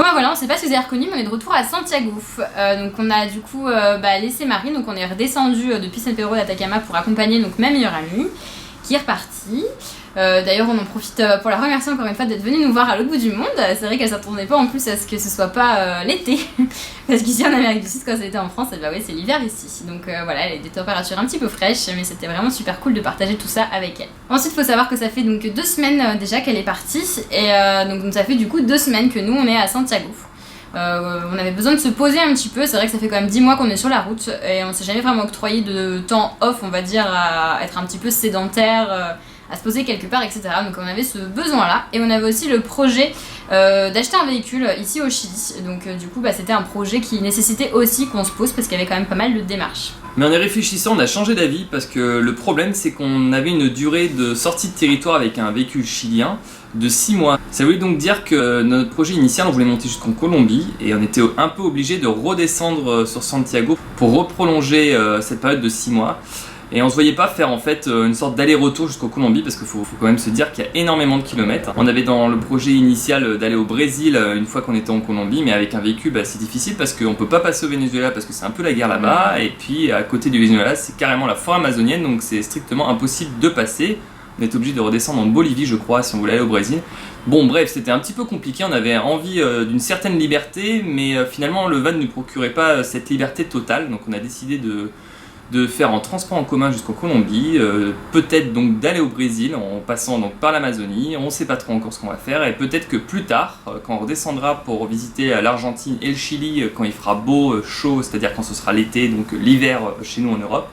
Bon bah voilà, on s'est pas si vous avez reconnu, mais on est de retour à Santiago. Donc on a du coup laissé Marie, donc on est redescendu depuis San Pedro d'Atacama pour accompagner donc ma meilleure amie qui est repartie. D'ailleurs on en profite pour la remercier encore une fois d'être venue nous voir à l'autre bout du monde. C'est vrai qu'elle s'attendait pas en plus à ce que ce soit pas l'été, parce qu'ici en Amérique du Sud quand c'était en France, bah ouais c'est l'hiver ici. Donc voilà, elle a des températures un petit peu fraîches, mais c'était vraiment super cool de partager tout ça avec elle. Ensuite faut savoir que ça fait donc 2 semaines déjà qu'elle est partie, et donc ça fait du coup 2 semaines que nous on est à Santiago. On avait besoin de se poser un petit peu, c'est vrai que ça fait quand même 10 mois qu'on est sur la route et on s'est jamais vraiment octroyé de temps off, on va dire, à être un petit peu sédentaire, à se poser quelque part, etc. Donc on avait ce besoin-là et on avait aussi le projet d'acheter un véhicule ici au Chili. Donc du coup c'était un projet qui nécessitait aussi qu'on se pose parce qu'il y avait quand même pas mal de démarches. Mais en y réfléchissant, on a changé d'avis parce que le problème c'est qu'on avait une durée de sortie de territoire avec un véhicule chilien de 6 mois. Ça voulait donc dire que notre projet initial, on voulait monter jusqu'en Colombie et on était un peu obligé de redescendre sur Santiago pour reprolonger cette période de 6 mois. Et on se voyait pas faire en fait une sorte d'aller-retour jusqu'au Colombie parce qu'il faut quand même se dire qu'il y a énormément de kilomètres. On avait dans le projet initial d'aller au Brésil une fois qu'on était en Colombie, mais avec un véhicule c'est difficile parce qu'on peut pas passer au Venezuela parce que c'est un peu la guerre là-bas, et puis à côté du Venezuela c'est carrément la forêt amazonienne, donc c'est strictement impossible de passer. On était obligé de redescendre en Bolivie je crois si on voulait aller au Brésil. Bon bref, c'était un petit peu compliqué, on avait envie d'une certaine liberté, mais finalement le van ne procurait pas cette liberté totale, donc on a décidé de faire en transport en commun jusqu'en Colombie, peut-être donc d'aller au Brésil en passant donc par l'Amazonie. On ne sait pas trop encore ce qu'on va faire, et peut-être que plus tard, quand on redescendra pour visiter l'Argentine et le Chili, quand il fera beau, chaud, c'est-à-dire quand ce sera l'été, donc l'hiver chez nous en Europe,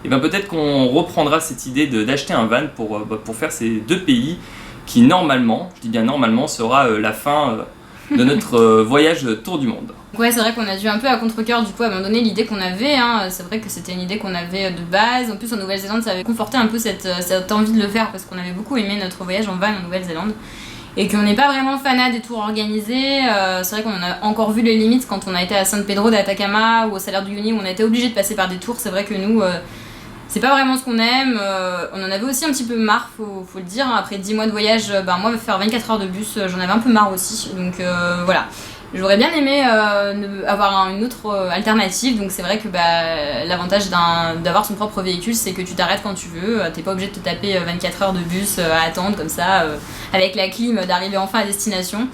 et bien peut-être qu'on reprendra cette idée d'acheter un van pour faire ces 2 pays qui normalement, je dis bien normalement, sera la fin de notre voyage tour du monde. Ouais, c'est vrai qu'on a dû un peu à contre-cœur du coup abandonner l'idée qu'on avait, hein. C'est vrai que c'était une idée qu'on avait de base. En plus en Nouvelle-Zélande ça avait conforté un peu cette envie de le faire parce qu'on avait beaucoup aimé notre voyage en van en Nouvelle-Zélande et qu'on n'est pas vraiment fanat des tours organisés. C'est vrai qu'on en a encore vu les limites quand on a été à San Pedro d'Atacama ou au Salar de Uyuni où on a été obligé de passer par des tours. C'est vrai que nous c'est pas vraiment ce qu'on aime, on en avait aussi un petit peu marre, faut le dire, hein. Après 10 mois de voyage, moi faire 24 heures de bus, j'en avais un peu marre aussi, donc voilà. J'aurais bien aimé avoir une autre alternative, donc c'est vrai que l'avantage d'avoir son propre véhicule, c'est que tu t'arrêtes quand tu veux, t'es pas obligé de te taper 24 heures de bus à attendre comme ça, avec la clim, d'arriver enfin à destination.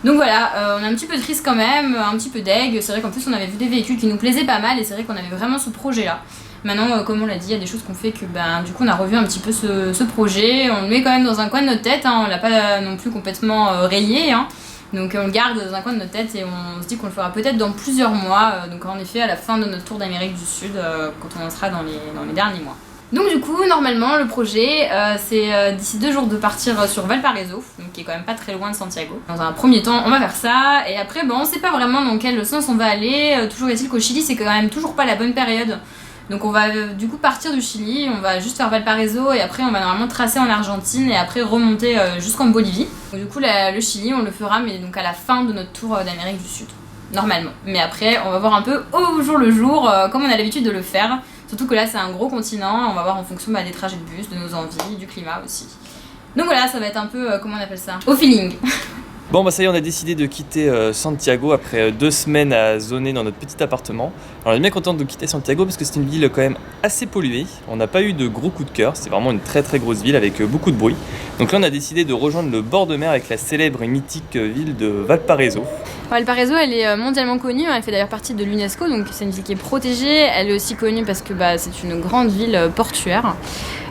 Donc voilà, on est un petit peu triste quand même, un petit peu deg, c'est vrai qu'en plus on avait vu des véhicules qui nous plaisaient pas mal et c'est vrai qu'on avait vraiment ce projet-là. Maintenant, comme on l'a dit, il y a des choses qu'on fait que du coup on a revu un petit peu ce projet, on le met quand même dans un coin de notre tête, hein, on l'a pas non plus complètement rayé, hein. Donc on le garde dans un coin de notre tête et on se dit qu'on le fera peut-être dans plusieurs mois, donc en effet à la fin de notre tour d'Amérique du Sud, quand on en sera dans les derniers mois. Donc du coup, normalement, le projet, c'est d'ici 2 jours de partir sur Valparaiso, donc qui est quand même pas très loin de Santiago. Dans un premier temps, on va faire ça, et après, on sait pas vraiment dans quel sens on va aller. Toujours est-il qu'au Chili, c'est quand même toujours pas la bonne période. Donc on va du coup partir du Chili, on va juste faire Valparaiso, et après on va normalement tracer en Argentine, et après remonter jusqu'en Bolivie. Donc, du coup, le Chili, on le fera, mais donc à la fin de notre tour d'Amérique du Sud, normalement. Mais après, on va voir un peu au jour le jour, comme on a l'habitude de le faire. Surtout que là c'est un gros continent, on va voir en fonction des trajets de bus, de nos envies, du climat aussi. Donc voilà, ça va être un peu, comment on appelle ça, au feeling. Bon ça y est, on a décidé de quitter Santiago après 2 semaines à zoner dans notre petit appartement. Alors on est bien content de quitter Santiago parce que c'est une ville quand même assez polluée. On n'a pas eu de gros coup de cœur, c'est vraiment une très très grosse ville avec beaucoup de bruit. Donc là on a décidé de rejoindre le bord de mer avec la célèbre et mythique ville de Valparaiso. Valparaiso, elle est mondialement connue, elle fait d'ailleurs partie de l'UNESCO, donc c'est une ville qui est protégée. Elle est aussi connue parce que c'est une grande ville portuaire.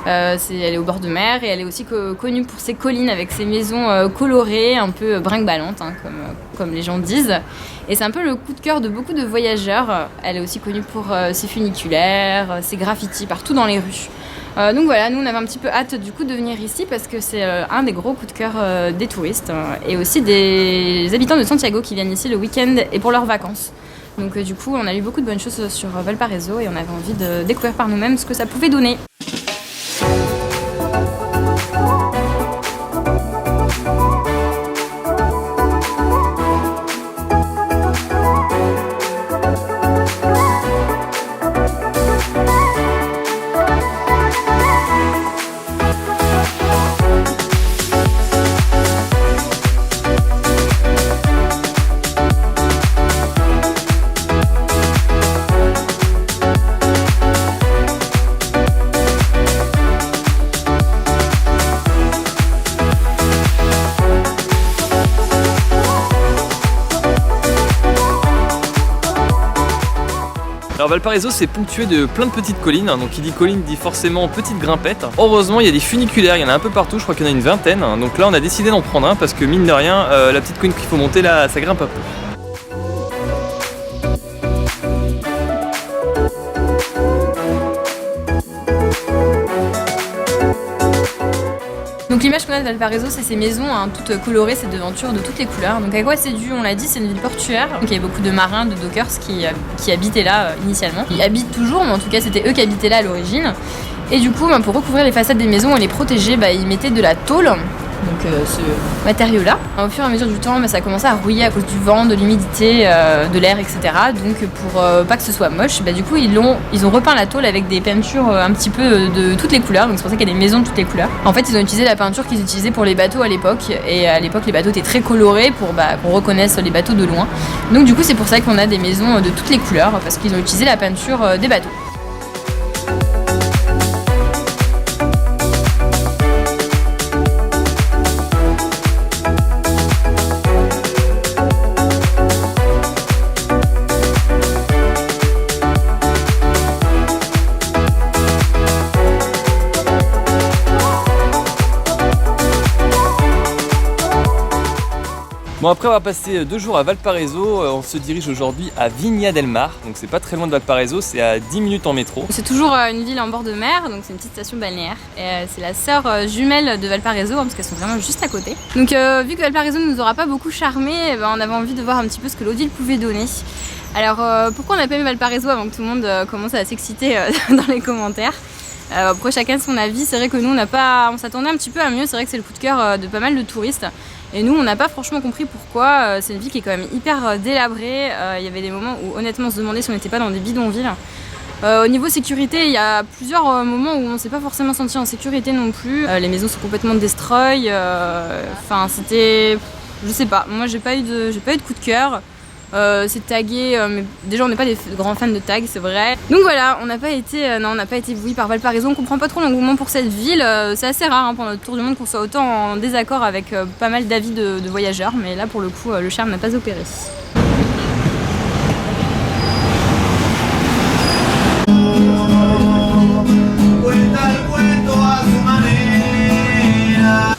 Elle est au bord de mer et elle est aussi connue pour ses collines avec ses maisons colorées, un peu brinque-ballantes, hein, comme les gens disent. Et c'est un peu le coup de cœur de beaucoup de voyageurs. Elle est aussi connue pour ses funiculaires, ses graffitis partout dans les rues. Donc voilà, nous on avait un petit peu hâte du coup de venir ici parce que c'est un des gros coups de cœur des touristes et aussi des habitants de Santiago qui viennent ici le week-end et pour leurs vacances. Donc du coup on a lu beaucoup de bonnes choses sur Valparaiso et on avait envie de découvrir par nous-mêmes ce que ça pouvait donner. Alors Valparaiso c'est ponctué de plein de petites collines, donc qui dit colline dit forcément petites grimpettes. Heureusement il y a des funiculaires, il y en a un peu partout, je crois qu'il y en a une vingtaine. Donc là on a décidé d'en prendre un parce que mine de rien, la petite colline qu'il faut monter là, ça grimpe un peu. Donc l'image qu'on a de Valparaiso, c'est ces maisons toutes colorées, ces devantures de toutes les couleurs. Donc à quoi c'est dû? On l'a dit, c'est une ville portuaire. Donc il y avait beaucoup de marins, de dockers qui habitaient là initialement. Ils habitent toujours, mais en tout cas c'était eux qui habitaient là à l'origine. Et du coup, pour recouvrir les façades des maisons et les protéger, ils mettaient de la tôle. Donc ce matériau-là. Au fur et à mesure du temps, ça a commencé à rouiller à cause du vent, de l'humidité, de l'air, etc. Donc pour pas que ce soit moche, du coup ils ont repeint la tôle avec des peintures un petit peu de toutes les couleurs. Donc c'est pour ça qu'il y a des maisons de toutes les couleurs. En fait, ils ont utilisé la peinture qu'ils utilisaient pour les bateaux à l'époque. Et à l'époque, les bateaux étaient très colorés pour qu'on reconnaisse les bateaux de loin. Donc du coup, c'est pour ça qu'on a des maisons de toutes les couleurs, parce qu'ils ont utilisé la peinture des bateaux. Bon après on va passer 2 jours à Valparaiso, on se dirige aujourd'hui à Viña del Mar, donc c'est pas très loin de Valparaiso, c'est à 10 minutes en métro. C'est toujours une ville en bord de mer, donc c'est une petite station balnéaire. Et c'est la sœur jumelle de Valparaiso, parce qu'elles sont vraiment juste à côté. Donc vu que Valparaiso ne nous aura pas beaucoup charmé, on avait envie de voir un petit peu ce que l'autre ville pouvait donner. Alors pourquoi on n'a pas aimé Valparaiso avant que tout le monde commence à s'exciter dans les commentaires? Après chacun son avis, c'est vrai que nous on s'attendait un petit peu à mieux, c'est vrai que c'est le coup de cœur de pas mal de touristes. Et nous on n'a pas franchement compris pourquoi, c'est une ville qui est quand même hyper délabrée, il y avait des moments où honnêtement on se demandait si on n'était pas dans des bidonvilles. Au niveau sécurité, il y a plusieurs moments où on ne s'est pas forcément senti en sécurité non plus. Les maisons sont complètement destroy, c'était... je sais pas, moi j'ai pas eu de coup de cœur. C'est tagué, mais déjà on n'est pas des grands fans de tags, c'est vrai. Donc voilà, on n'a pas été ébloui par Valparaiso, on comprend pas trop l'engouement pour cette ville. C'est assez rare pendant notre tour du monde qu'on soit autant en désaccord avec pas mal d'avis de voyageurs, mais là pour le coup le charme n'a pas opéré.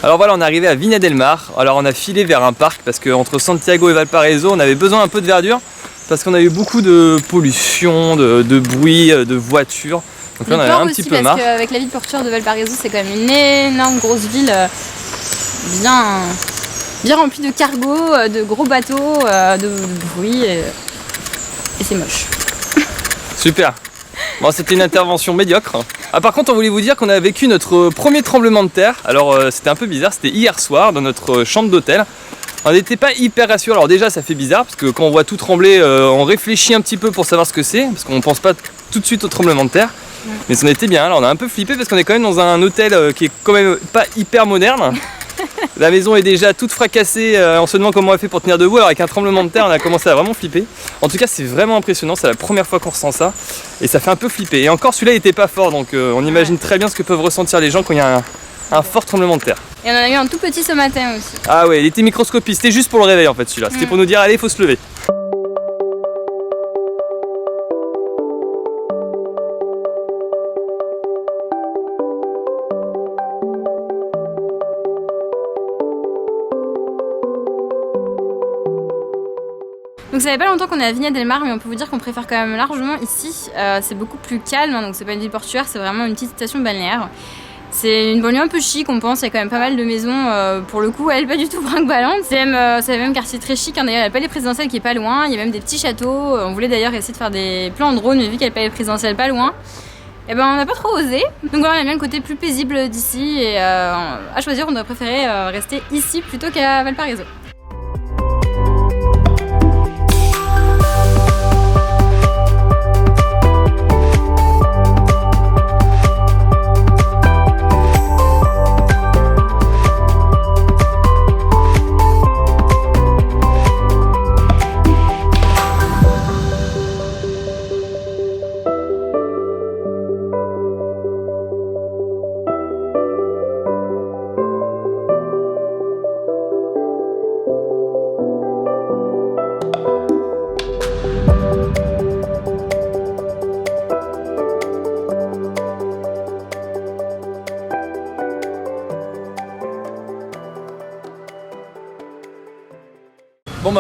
Alors voilà, on est arrivé à Viña del Mar. Alors on a filé vers un parc parce qu'entre Santiago et Valparaiso, on avait besoin un peu de verdure parce qu'on a eu beaucoup de pollution, de bruit, de voitures. Donc là on avait un petit peu marre. Parce qu'avec la ville portuaire de Valparaiso, c'est quand même une énorme grosse ville bien remplie de cargos, de gros bateaux, de bruit et c'est moche. Super. Bon, c'était une intervention médiocre. Ah, par contre, on voulait vous dire qu'on a vécu notre premier tremblement de terre. Alors, c'était un peu bizarre, c'était hier soir dans notre chambre d'hôtel. On n'était pas hyper rassurés. Alors déjà, ça fait bizarre parce que quand on voit tout trembler, on réfléchit un petit peu pour savoir ce que c'est, parce qu'on ne pense pas tout de suite au tremblement de terre. Mais ça en était bien. Alors, on a un peu flippé parce qu'on est quand même dans un hôtel qui est quand même pas hyper moderne. La maison est déjà toute fracassée, on se demande comment on a fait pour tenir debout, alors avec un tremblement de terre on a commencé à vraiment flipper. En tout cas c'est vraiment impressionnant, c'est la première fois qu'on ressent ça et ça fait un peu flipper. Et encore celui-là il était pas fort, donc on imagine très bien ce que peuvent ressentir les gens quand il y a un fort tremblement de terre. Et on en a eu un tout petit ce matin aussi. Ah ouais, il était microscopique, c'était juste pour le réveil en fait celui-là, c'était pour nous dire allez il faut se lever. Donc ça fait pas longtemps qu'on est à Viña del Mar, mais on peut vous dire qu'on préfère quand même largement ici. C'est beaucoup plus calme, donc c'est pas une ville portuaire, c'est vraiment une petite station balnéaire. C'est une banlieue un peu chic, on pense, il y a quand même pas mal de maisons, pour le coup elle est pas du tout brinque-ballante. C'est même quartier très chic, d'ailleurs il y a le palais présidentiel qui est pas loin, il y a même des petits châteaux. On voulait d'ailleurs essayer de faire des plans en drone, mais vu qu'il y a le palais présidentiel pas loin, et on n'a pas trop osé. Donc voilà, on a bien le côté plus paisible d'ici, et à choisir on aurait préféré rester ici plutôt qu'à Valparaiso.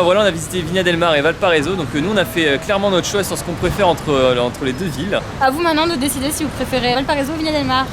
bah voilà, on a visité Viña del Mar et Valparaiso, donc nous on a fait clairement notre choix sur ce qu'on préfère entre les deux villes. À vous maintenant de décider si vous préférez Valparaiso ou Viña del Mar.